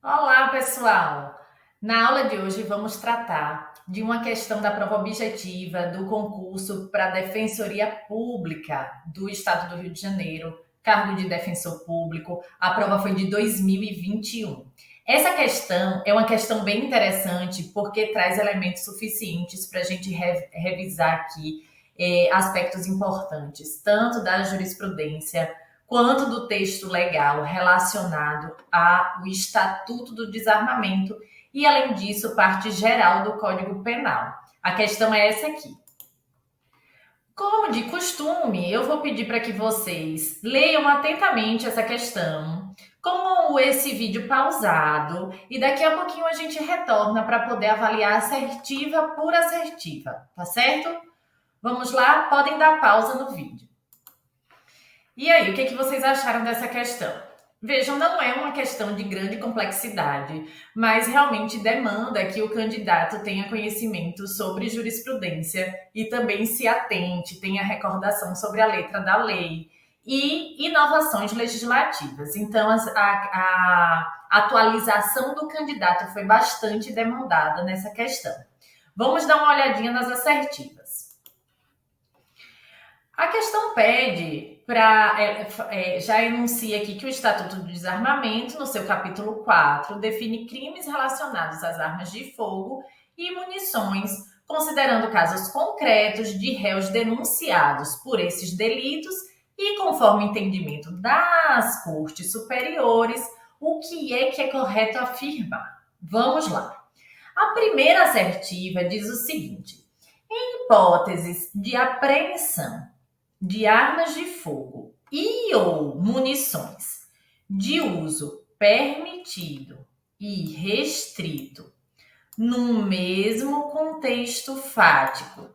Olá, pessoal! Na aula de hoje vamos tratar de uma questão da prova objetiva do concurso para a Defensoria Pública do Estado do Rio de Janeiro, cargo de defensor público. A prova foi de 2021. Essa questão é uma questão bem interessante porque traz elementos suficientes para a gente revisar aqui aspectos importantes, tanto da jurisprudência quanto do texto legal relacionado ao Estatuto do Desarmamento e, além disso, parte geral do Código Penal. A questão é essa aqui. Como de costume, eu vou pedir para que vocês leiam atentamente essa questão, com esse vídeo pausado, e daqui a pouquinho a gente retorna para poder avaliar assertiva por assertiva, tá certo? Vamos lá, podem dar pausa no vídeo. E aí, o que vocês acharam dessa questão? Vejam, não é uma questão de grande complexidade, mas realmente demanda que o candidato tenha conhecimento sobre jurisprudência e também se atente, tenha recordação sobre a letra da lei e inovações legislativas. Então, a atualização do candidato foi bastante demandada nessa questão. Vamos dar uma olhadinha nas assertivas. A questão pede já enuncia aqui que o Estatuto do Desarmamento, no seu capítulo 4, define crimes relacionados às armas de fogo e munições, considerando casos concretos de réus denunciados por esses delitos e, conforme o entendimento das cortes superiores, o que é correto afirmar. Vamos lá. A primeira assertiva diz o seguinte: em hipóteses de apreensão de armas de fogo e ou munições de uso permitido e restrito no mesmo contexto fático,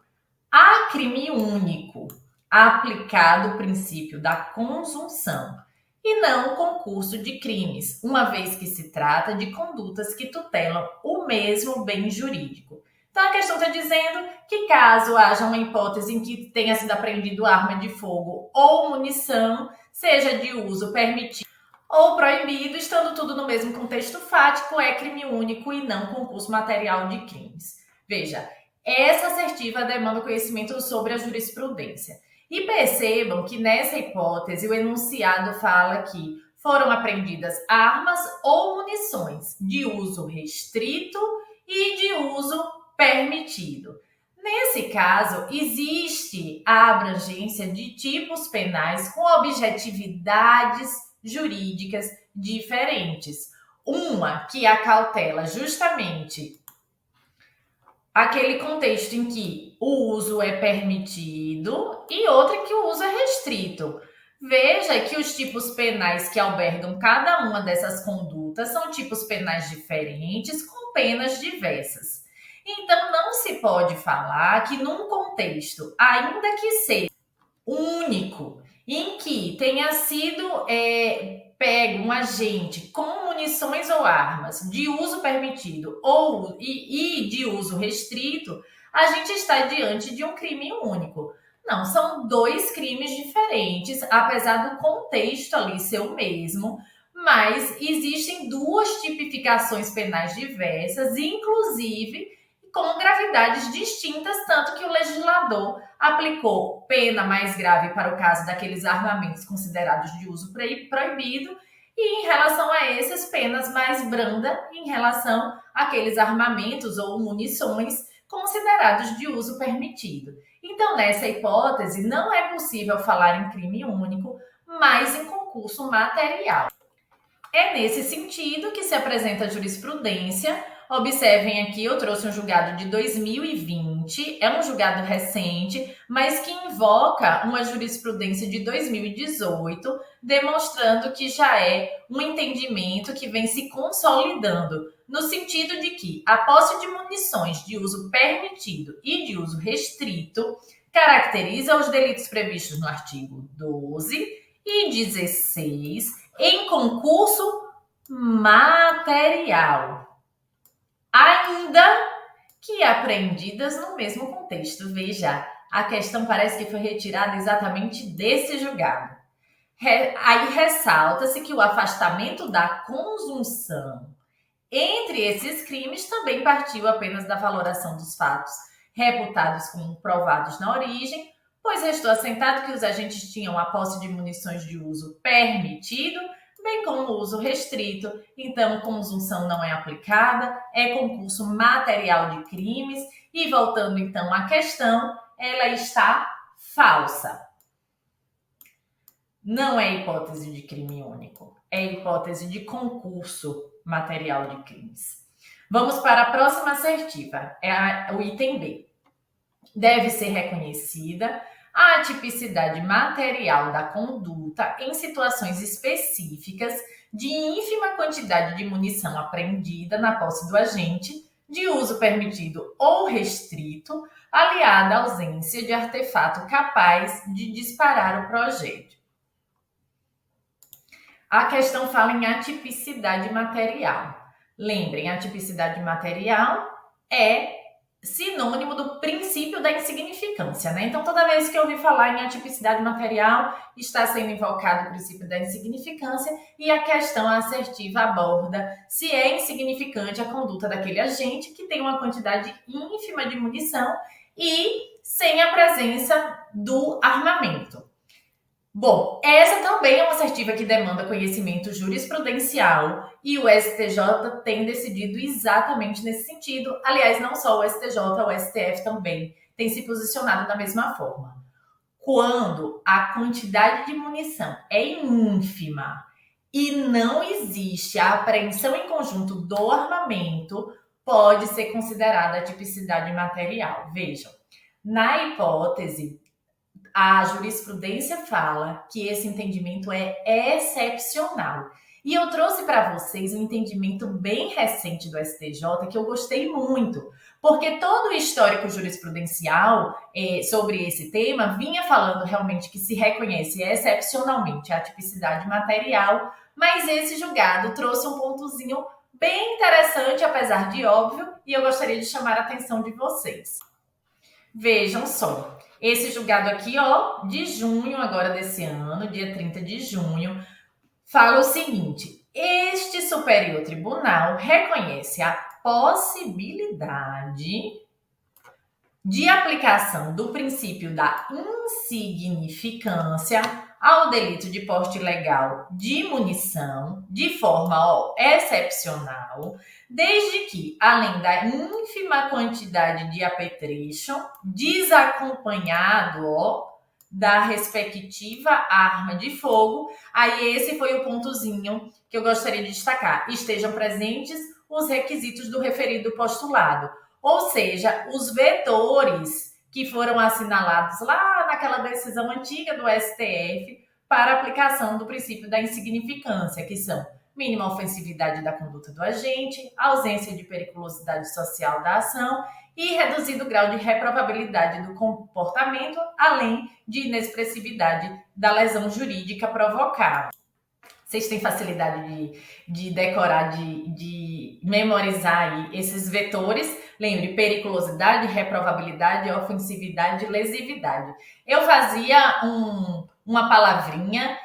há crime único, aplicado o princípio da consunção e não concurso de crimes, uma vez que se trata de condutas que tutelam o mesmo bem jurídico. Então, a questão está dizendo que caso haja uma hipótese em que tenha sido apreendido arma de fogo ou munição, seja de uso permitido ou proibido, estando tudo no mesmo contexto fático, é crime único e não concurso material de crimes. Veja, essa assertiva demanda conhecimento sobre a jurisprudência. E percebam que nessa hipótese o enunciado fala que foram apreendidas armas ou munições de uso restrito e de uso permitido. Nesse caso, existe a abrangência de tipos penais com objetividades jurídicas diferentes. Uma que acautela justamente aquele contexto em que o uso é permitido e outra que o uso é restrito. Veja que os tipos penais que albergam cada uma dessas condutas são tipos penais diferentes com penas diversas. Então, não se pode falar que num contexto, ainda que seja único, em que tenha sido pego um agente com munições ou armas de uso permitido e de uso restrito, a gente está diante de um crime único. Não, são dois crimes diferentes, apesar do contexto ali ser o mesmo, mas existem duas tipificações penais diversas, inclusive com gravidades distintas, tanto que o legislador aplicou pena mais grave para o caso daqueles armamentos considerados de uso proibido e, em relação a esses, penas mais branda em relação àqueles armamentos ou munições considerados de uso permitido. Então, nessa hipótese, não é possível falar em crime único, mas em concurso material. É nesse sentido que se apresenta a jurisprudência. Observem aqui, eu trouxe um julgado de 2020, é um julgado recente, mas que invoca uma jurisprudência de 2018, demonstrando que já é um entendimento que vem se consolidando, no sentido de que a posse de munições de uso permitido e de uso restrito caracteriza os delitos previstos no artigo 12 e 16 em concurso material, ainda que apreendidas no mesmo contexto. Veja, a questão parece que foi retirada exatamente desse julgado. Aí ressalta-se que o afastamento da consunção Entre esses crimes, também partiu apenas da valoração dos fatos reputados como provados na origem, pois restou assentado que os agentes tinham a posse de munições de uso permitido, bem como o uso restrito. Então, consunção não é aplicada, é concurso material de crimes. E voltando então à questão, ela está falsa. Não é hipótese de crime único, é hipótese de concurso material de crimes. Vamos para a próxima assertiva, o item B. Deve ser reconhecida a atipicidade material da conduta em situações específicas de ínfima quantidade de munição apreendida na posse do agente, de uso permitido ou restrito, aliada à ausência de artefato capaz de disparar o projétil. A questão fala em atipicidade material. Lembrem, a atipicidade material é sinônimo do princípio da insignificância, né? Então, toda vez que eu ouvir falar em atipicidade material, está sendo invocado o princípio da insignificância e a questão assertiva aborda se é insignificante a conduta daquele agente que tem uma quantidade ínfima de munição e sem a presença do armamento. Bom, essa também é uma assertiva que demanda conhecimento jurisprudencial e o STJ tem decidido exatamente nesse sentido. Aliás, não só o STJ, o STF também tem se posicionado da mesma forma. Quando a quantidade de munição é ínfima e não existe a apreensão em conjunto do armamento, pode ser considerada a tipicidade material. Vejam, na hipótese, a jurisprudência fala que esse entendimento é excepcional. E eu trouxe para vocês um entendimento bem recente do STJ que eu gostei muito, porque todo o histórico jurisprudencial sobre esse tema vinha falando realmente que se reconhece excepcionalmente a tipicidade material, mas esse julgado trouxe um pontozinho bem interessante, apesar de óbvio, e eu gostaria de chamar a atenção de vocês. Vejam só. Esse julgado aqui, ó, de junho agora desse ano, dia 30 de junho, fala o seguinte: este Superior Tribunal reconhece a possibilidade de aplicação do princípio da insignificância ao delito de porte ilegal de munição de forma excepcional, desde que, além da ínfima quantidade de apetrecho, desacompanhado da respectiva arma de fogo, aí esse foi o pontozinho que eu gostaria de destacar, estejam presentes os requisitos do referido postulado, ou seja, os vetores que foram assinalados lá naquela decisão antiga do STF para aplicação do princípio da insignificância, que são mínima ofensividade da conduta do agente, ausência de periculosidade social da ação e reduzido grau de reprovabilidade do comportamento, além de inexpressividade da lesão jurídica provocada. Vocês têm facilidade de decorar, de memorizar aí esses vetores. Lembre, periculosidade, reprovabilidade, ofensividade e lesividade. Eu fazia uma palavrinha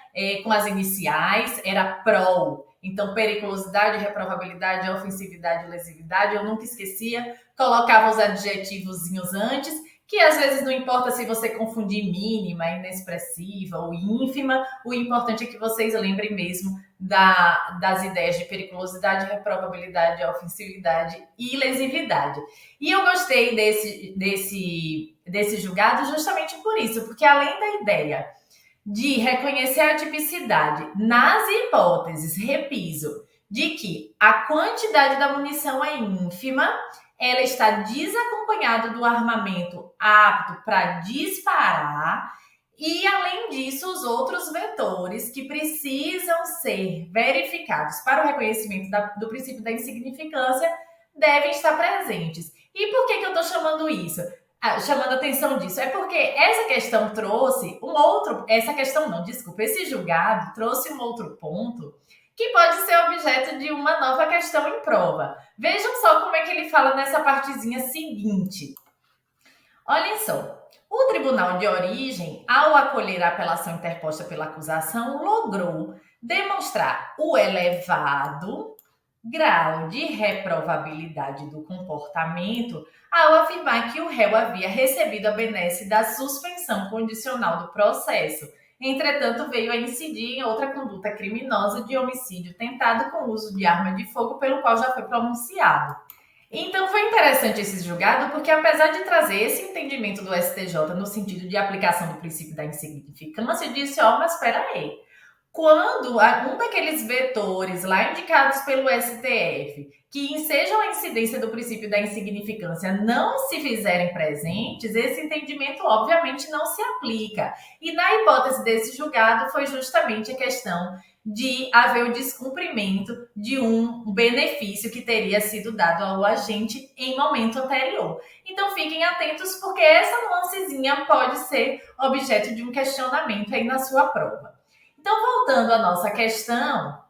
com as iniciais, era PROL. Então, periculosidade, reprovabilidade, ofensividade e lesividade, eu nunca esquecia. Colocava os adjetivozinhos antes, que às vezes não importa se você confundir mínima, inexpressiva ou ínfima, o importante é que vocês lembrem mesmo das ideias de periculosidade, reprovabilidade, ofensividade e lesividade. E eu gostei desse julgado justamente por isso, porque além da ideia de reconhecer a tipicidade nas hipóteses, repiso, de que a quantidade da munição é ínfima, ela está desacompanhada do armamento apto para disparar e, além disso, os outros vetores que precisam ser verificados para o reconhecimento do princípio da insignificância devem estar presentes. E por que eu estou chamando isso? Chamando a atenção disso? É porque essa questão trouxe esse julgado trouxe um outro ponto que pode ser objeto de uma nova questão em prova. Vejam só como é que ele fala nessa partezinha seguinte. Olhem só. O tribunal de origem, ao acolher a apelação interposta pela acusação, logrou demonstrar o elevado grau de reprovabilidade do comportamento ao afirmar que o réu havia recebido a benesse da suspensão condicional do processo. Entretanto, veio a incidir em outra conduta criminosa de homicídio tentado com uso de arma de fogo, pelo qual já foi pronunciado. Então foi interessante esse julgado, porque apesar de trazer esse entendimento do STJ no sentido de aplicação do princípio da insignificância, disse, mas espera aí, quando um daqueles vetores lá indicados pelo STF, que ensejam a incidência do princípio da insignificância, não se fizerem presentes, esse entendimento obviamente não se aplica. E na hipótese desse julgado foi justamente a questão de haver o descumprimento de um benefício que teria sido dado ao agente em momento anterior. Então fiquem atentos, porque essa nuancezinha pode ser objeto de um questionamento aí na sua prova. Então, voltando à nossa questão,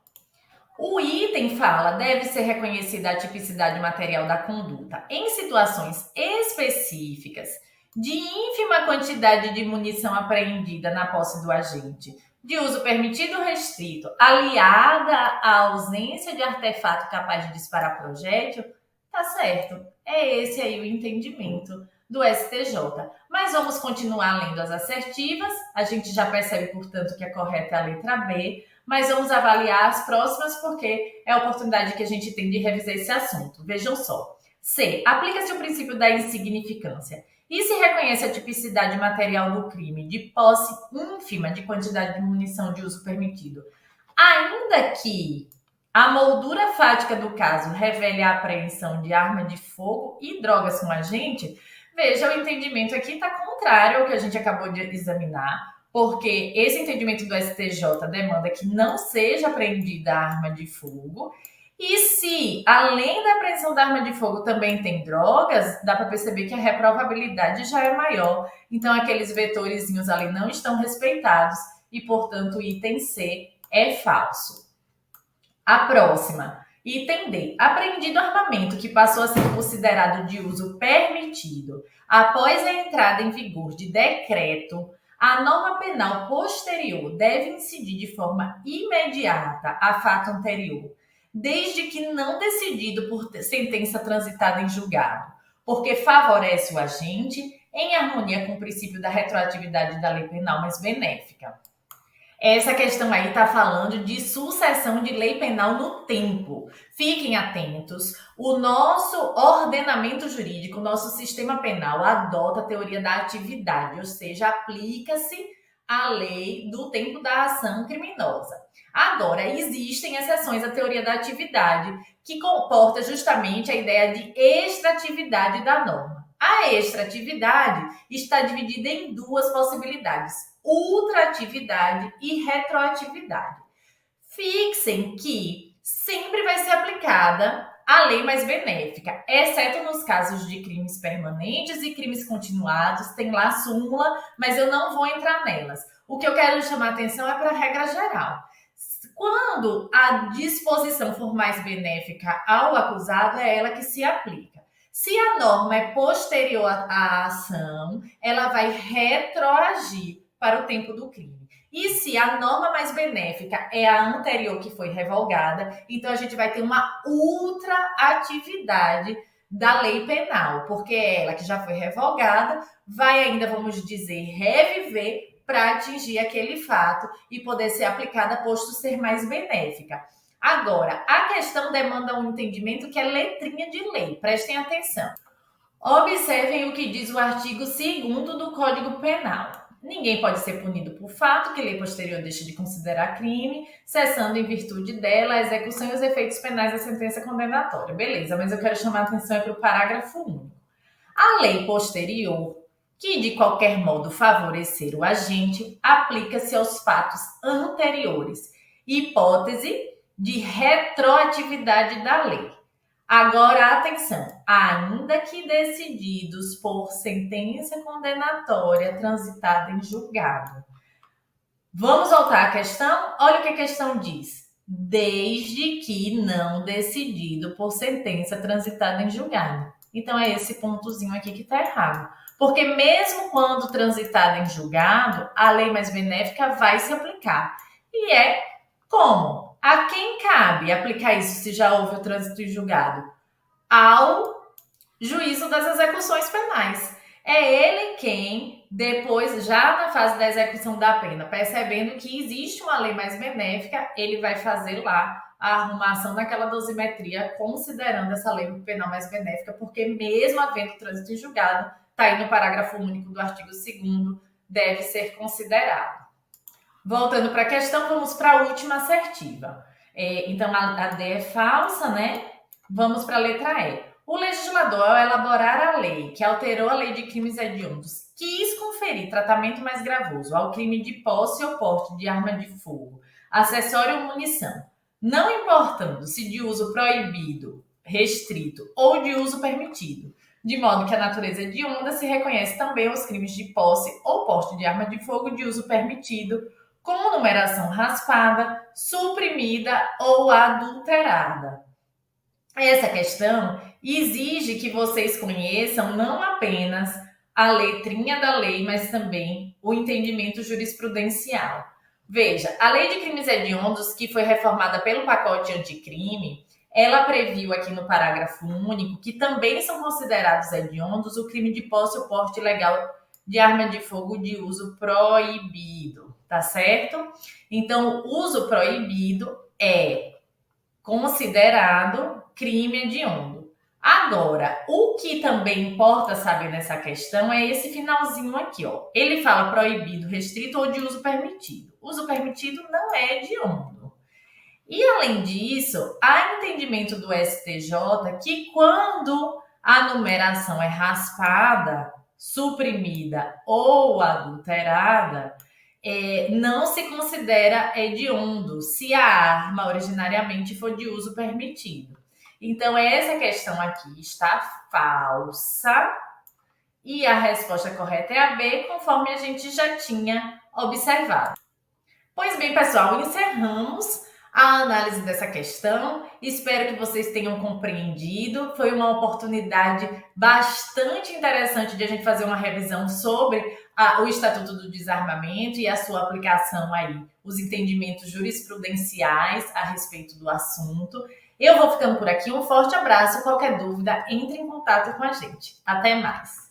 o item fala, deve ser reconhecida a tipicidade material da conduta em situações específicas de ínfima quantidade de munição apreendida na posse do agente, de uso permitido ou restrito, aliada à ausência de artefato capaz de disparar projétil, tá certo. É esse aí o entendimento do STJ. Mas vamos continuar lendo as assertivas. A gente já percebe, portanto, que a correta é a letra B, mas vamos avaliar as próximas, porque é a oportunidade que a gente tem de revisar esse assunto. Vejam só. C. Aplica-se o princípio da insignificância e se reconhece a tipicidade material do crime de posse ínfima de quantidade de munição de uso permitido, ainda que a moldura fática do caso revele a apreensão de arma de fogo e drogas com agente. Veja, o entendimento aqui está contrário ao que a gente acabou de examinar, porque esse entendimento do STJ demanda que não seja apreendida a arma de fogo. E se, além da apreensão da arma de fogo, também tem drogas, dá para perceber que a reprovabilidade já é maior. Então, aqueles vetorzinhos ali não estão respeitados e, portanto, o item C é falso. A próxima, item D. Apreendido armamento que passou a ser considerado de uso permitido após a entrada em vigor de decreto, a norma penal posterior deve incidir de forma imediata a fato anterior, desde que não decidido por sentença transitada em julgado, porque favorece o agente em harmonia com o princípio da retroatividade da lei penal mais benéfica. Essa questão aí está falando de sucessão de lei penal no tempo. Fiquem atentos. O nosso ordenamento jurídico, o nosso sistema penal adota a teoria da atividade, ou seja, aplica-se a lei do tempo da ação criminosa. Agora, existem exceções à teoria da atividade, que comporta justamente a ideia de extratividade da norma. A extratividade está dividida em duas possibilidades: ultratividade e retroatividade. Fixem que sempre vai ser aplicada a lei mais benéfica, exceto nos casos de crimes permanentes e crimes continuados. Tem lá a súmula, mas eu não vou entrar nelas. O que eu quero chamar a atenção é para a regra geral. Quando a disposição for mais benéfica ao acusado, é ela que se aplica. Se a norma é posterior à ação, ela vai retroagir para o tempo do crime. E se a norma mais benéfica é a anterior que foi revogada, então a gente vai ter uma ultraatividade da lei penal, porque ela que já foi revogada vai ainda, vamos dizer, reviver para atingir aquele fato e poder ser aplicada, posto ser mais benéfica. Agora, a questão demanda um entendimento que é letrinha de lei. Prestem atenção. Observem o que diz o artigo 2º do Código Penal. Ninguém pode ser punido por fato que lei posterior deixe de considerar crime, cessando em virtude dela a execução e os efeitos penais da sentença condenatória. Beleza, mas eu quero chamar a atenção para o parágrafo único. A lei posterior, que de qualquer modo favorecer o agente, aplica-se aos fatos anteriores. Hipótese de retroatividade da lei. Agora, atenção, ainda que decididos por sentença condenatória transitada em julgado. Vamos voltar à questão? Olha o que a questão diz. Desde que não decidido por sentença transitada em julgado. Então, é esse pontozinho aqui que está errado. Porque mesmo quando transitada em julgado, a lei mais benéfica vai se aplicar. E é como? A quem cabe aplicar isso se já houve o trânsito em julgado? Ao juízo das execuções penais. É ele quem, depois, já na fase da execução da pena, percebendo que existe uma lei mais benéfica, ele vai fazer lá a arrumação daquela dosimetria, considerando essa lei penal mais benéfica, porque mesmo havendo trânsito em julgado, está aí no parágrafo único do artigo 2º, deve ser considerado. Voltando para a questão, vamos para a última assertiva. Então, a D é falsa, né? Vamos para a letra E. O legislador, ao elaborar a lei que alterou a lei de crimes hediondos, quis conferir tratamento mais gravoso ao crime de posse ou porte de arma de fogo, acessório ou munição, não importando se de uso proibido, restrito ou de uso permitido, de modo que a natureza hedionda se reconhece também aos crimes de posse ou porte de arma de fogo de uso permitido, com numeração raspada, suprimida ou adulterada. Essa questão exige que vocês conheçam não apenas a letrinha da lei, mas também o entendimento jurisprudencial. Veja, a Lei de Crimes Hediondos, que foi reformada pelo pacote anticrime, ela previu aqui no parágrafo único que também são considerados hediondos o crime de posse ou porte ilegal de arma de fogo de uso proibido, tá certo? Então, o uso proibido é considerado crime hediondo. Agora, o que também importa saber nessa questão é esse finalzinho aqui, ó. Ele fala proibido, restrito ou de uso permitido. Uso permitido não é hediondo. E, além disso, há entendimento do STJ que quando a numeração é raspada, suprimida ou adulterada, não se considera hediondo se a arma originariamente for de uso permitido. Então, essa questão aqui está falsa e a resposta correta é a B, conforme a gente já tinha observado. Pois bem, pessoal, encerramos a análise dessa questão. Espero que vocês tenham compreendido. Foi uma oportunidade bastante interessante de a gente fazer uma revisão sobre o Estatuto do Desarmamento e a sua aplicação aí, os entendimentos jurisprudenciais a respeito do assunto. Eu vou ficando por aqui. Um forte abraço. Qualquer dúvida, entre em contato com a gente. Até mais.